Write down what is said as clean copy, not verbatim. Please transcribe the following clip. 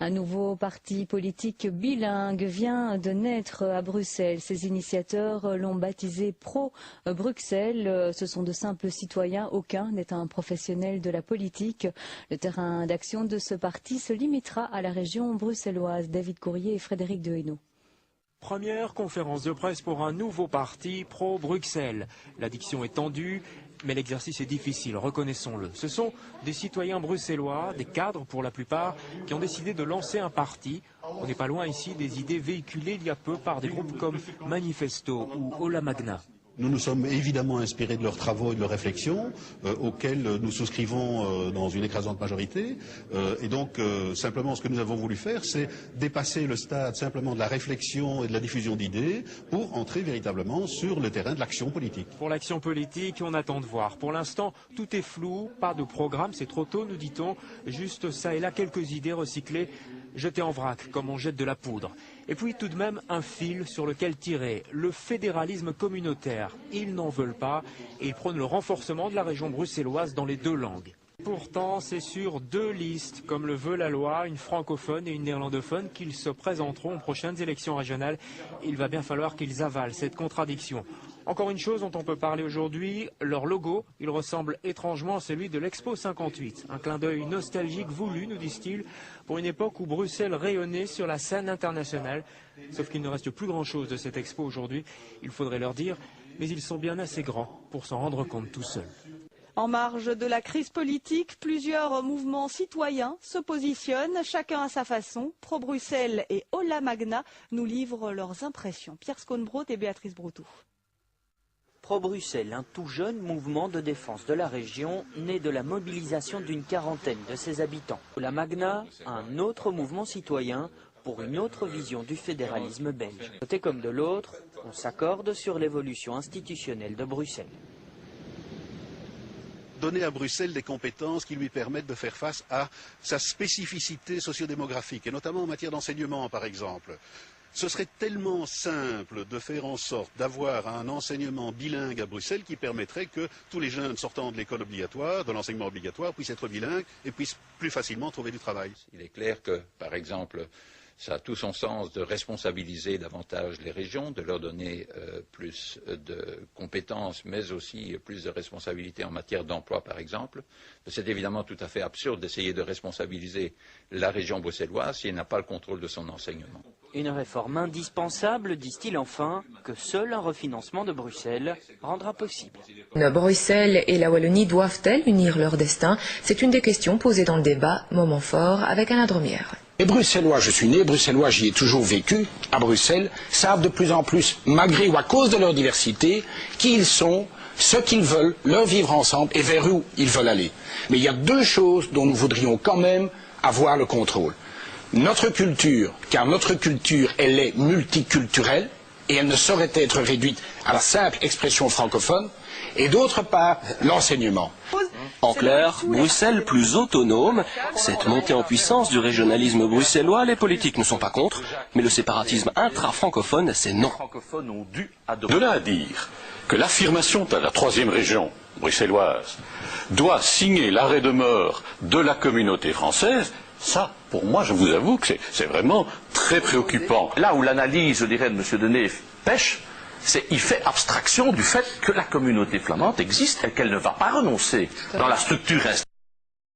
Un nouveau parti politique bilingue vient de naître à Bruxelles. Ses initiateurs l'ont baptisé Pro-Bruxelles. Ce sont de simples citoyens, aucun n'est un professionnel de la politique. Le terrain d'action de ce parti se limitera à la région bruxelloise. David Courrier et Frédéric Dehainaut. Première conférence de presse pour un nouveau parti pro-Bruxelles. L'addiction est tendue, mais l'exercice est difficile, reconnaissons-le. Ce sont des citoyens bruxellois, des cadres pour la plupart, qui ont décidé de lancer un parti. On n'est pas loin ici des idées véhiculées il y a peu par des groupes comme Manifesto ou Ola Magna. Nous nous sommes évidemment inspirés de leurs travaux et de leurs réflexions, auxquels nous souscrivons dans une écrasante majorité. Et donc, simplement, ce que nous avons voulu faire, c'est dépasser le stade simplement de la réflexion et de la diffusion d'idées pour entrer véritablement sur le terrain de l'action politique. Pour l'action politique, on attend de voir. Pour l'instant, tout est flou, pas de programme, c'est trop tôt, nous dit-on. Juste ça et là, quelques idées recyclées, jetées en vrac, comme on jette de la poudre. Et puis tout de même un fil sur lequel tirer, le fédéralisme communautaire. Ils n'en veulent pas et ils prônent le renforcement de la région bruxelloise dans les deux langues. Pourtant, c'est sur deux listes, comme le veut la loi, une francophone et une néerlandophone, qu'ils se présenteront aux prochaines élections régionales. Il va bien falloir qu'ils avalent cette contradiction. Encore une chose dont on peut parler aujourd'hui, leur logo, il ressemble étrangement à celui de l'Expo 58. Un clin d'œil nostalgique voulu, nous disent-ils, pour une époque où Bruxelles rayonnait sur la scène internationale. Sauf qu'il ne reste plus grand-chose de cette expo aujourd'hui, il faudrait leur dire, mais ils sont bien assez grands pour s'en rendre compte tout seuls. En marge de la crise politique, plusieurs mouvements citoyens se positionnent, chacun à sa façon. Pro-Bruxelles et Ola Magna nous livrent leurs impressions. Pierre Sconebrot et Béatrice Broutou. Pro-Bruxelles, un tout jeune mouvement de défense de la région, né de la mobilisation d'une quarantaine de ses habitants. Ola Magna, un autre mouvement citoyen pour une autre vision du fédéralisme belge. De côté comme de l'autre, on s'accorde sur l'évolution institutionnelle de Bruxelles. Donner à Bruxelles des compétences qui lui permettent de faire face à sa spécificité sociodémographique, et notamment en matière d'enseignement, par exemple. Ce serait tellement simple de faire en sorte d'avoir un enseignement bilingue à Bruxelles qui permettrait que tous les jeunes sortant de l'école obligatoire, de l'enseignement obligatoire, puissent être bilingues et puissent plus facilement trouver du travail. Il est clair que, par exemple, ça a tout son sens de responsabiliser davantage les régions, de leur donner plus de compétences, mais aussi plus de responsabilités en matière d'emploi, par exemple. C'est évidemment tout à fait absurde d'essayer de responsabiliser la région bruxelloise si elle n'a pas le contrôle de son enseignement. Une réforme indispensable, disent-ils enfin, que seul un refinancement de Bruxelles rendra possible. Bruxelles et la Wallonie doivent-elles unir leur destin? C'est une des questions posées dans le débat. Moment fort avec Alain Dromière. Les Bruxellois, je suis né Bruxellois, j'y ai toujours vécu, à Bruxelles, savent de plus en plus, malgré ou à cause de leur diversité, qui ils sont, ce qu'ils veulent, leur vivre ensemble et vers où ils veulent aller. Mais il y a deux choses dont nous voudrions quand même avoir le contrôle. Notre culture, car notre culture, elle est multiculturelle et elle ne saurait être réduite à la simple expression francophone, et d'autre part, l'enseignement. En clair, Bruxelles plus autonome, cette montée en puissance du régionalisme bruxellois, les politiques ne sont pas contre, mais le séparatisme intra-francophone, c'est non. De là à dire que l'affirmation de la troisième région bruxelloise doit signer l'arrêt de mort de la communauté française, ça, pour moi, je vous avoue que c'est vraiment très préoccupant. Là où l'analyse, je dirais, de M. Deneve pêche, c'est qu'il fait abstraction du fait que la communauté flamande existe et qu'elle ne va pas renoncer dans la structure institutionnelle.